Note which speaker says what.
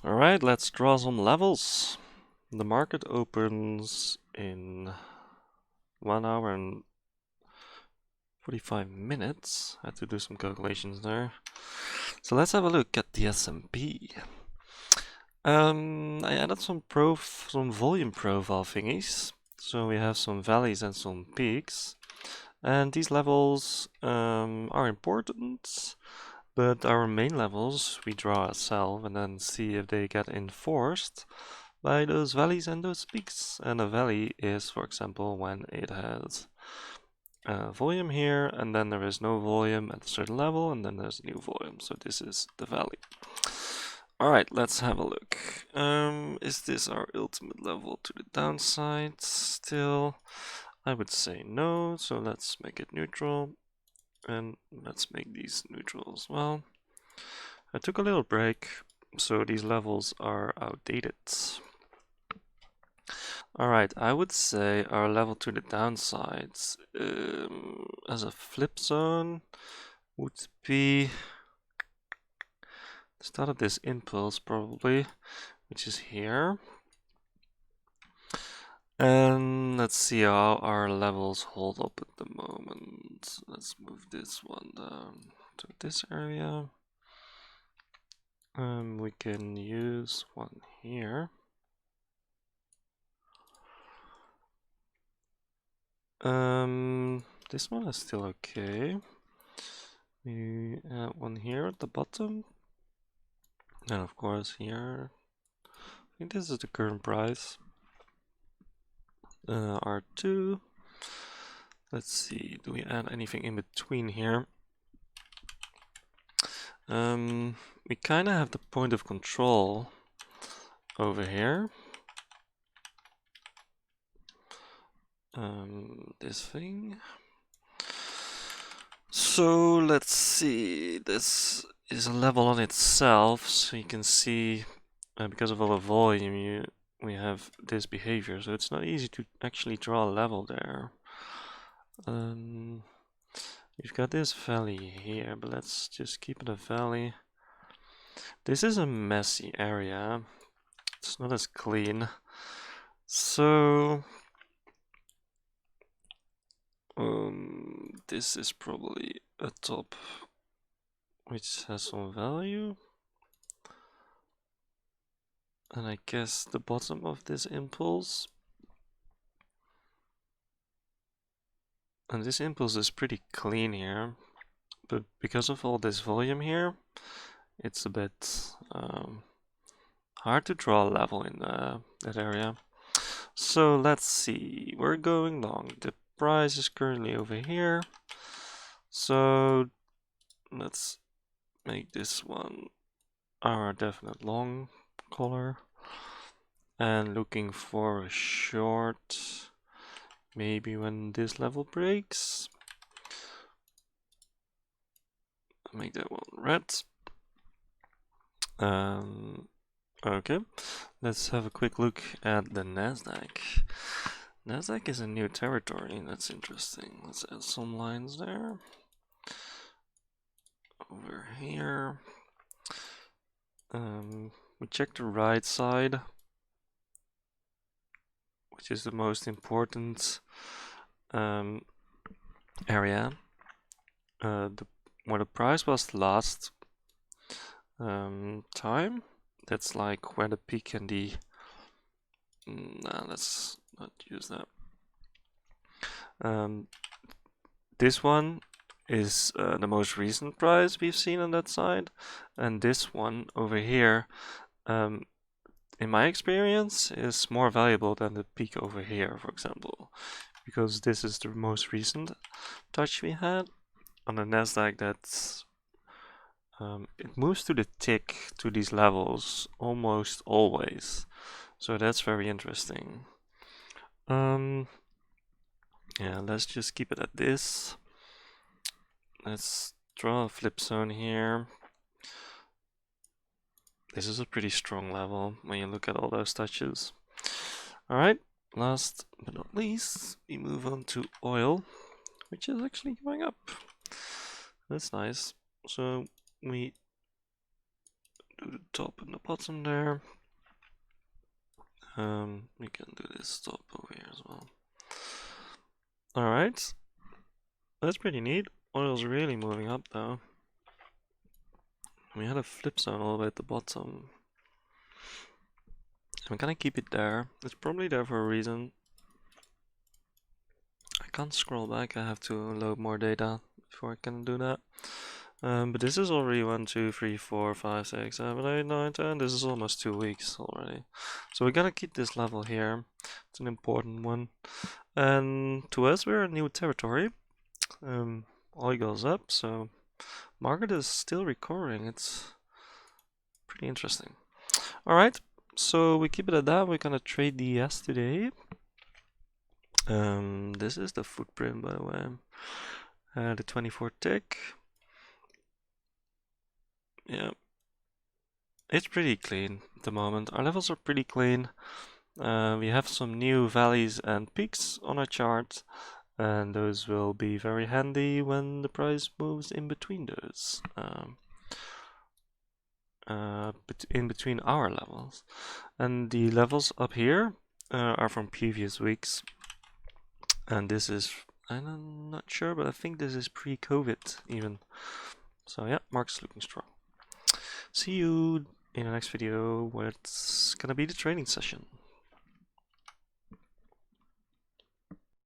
Speaker 1: Alright, let's draw some levels. The market opens in 1 hour and 45 minutes. I had to do some calculations there. So let's have a look at the S&P. I added some volume profile thingies. So we have some valleys and some peaks. And these levels are important, but our main levels we draw ourselves and then see if they get enforced by those valleys and those peaks. And a valley is, for example, when it has volume here, and then there is no volume at a certain level, and then there's new volume. So this is the valley. Alright, let's have a look. Is this our ultimate level to the downside still? I would say no, so let's make it neutral. And let's make these neutral as well. I took a little break, so these levels are outdated. Alright, I would say our level to the downsides as a flip zone would be the start of this impulse probably, which is here. And let's see how our levels hold up at the moment. Let's move this one down to this area. We can use one here. This one is still okay. We add one here at the bottom. And of course here. I think this is the current price. R2. Let's see, do we add anything in between here? We kind of have the point of control over here. This thing. So let's see, this is a level on itself, so you can see because of all the volume we have this behavior, so it's not easy to actually draw a level there. We've got this valley here, but let's just keep it a valley. This is a messy area. It's not as clean. So this is probably a top which has some value. And I guess the bottom of this impulse. And this impulse is pretty clean here, but because of all this volume here, it's a bit hard to draw a level in that area. So let's see, we're going long. The price is currently over here. So let's make this one our definite long color. And looking for a short, maybe when this level breaks. Make that one red. Okay, let's have a quick look at the Nasdaq. Nasdaq is a new territory, that's interesting. Let's add some lines there. Over here. We check the right side, which is the most important area. Where the price was last time, that's like where the peak and the nah, let's not use that. This one is the most recent price we've seen on that side, and this one over here, in my experience, is more valuable than the peak over here, for example, because this is the most recent touch we had on the Nasdaq. That's it moves to the tick to these levels almost always, so that's very interesting. Yeah, let's just keep it at this. Let's draw a flip zone here. This is a pretty strong level when you look at all those touches. Alright, last but not least, we move on to oil, which is actually going up. That's nice. So we do the top and the bottom there. We can do this top over here as well. Alright. That's pretty neat. Oil's really moving up though. We had a flip zone all the way at the bottom. I'm gonna keep it there. It's probably there for a reason. I can't scroll back, I have to load more data before I can do that. But this is already 1, 2, 3, 4, 5, 6, 7, 8, 9, 10. This is almost 2 weeks already. So we're gonna keep this level here. It's an important one. And to us, we're in new territory. Oil goes up, so market is still recovering. It's pretty interesting. Alright, so we keep it at that. We're gonna trade the ES today. This is the footprint, by the way. The 24 tick. Yeah, it's pretty clean at the moment. Our levels are pretty clean. We have some new valleys and peaks on our chart, and those will be very handy when the price moves in between those. In between our levels. And the levels up here are from previous weeks. And this is, I'm not sure, but I think this is pre-COVID even. So yeah, market's looking strong. See you in the next video where it's gonna be the training session.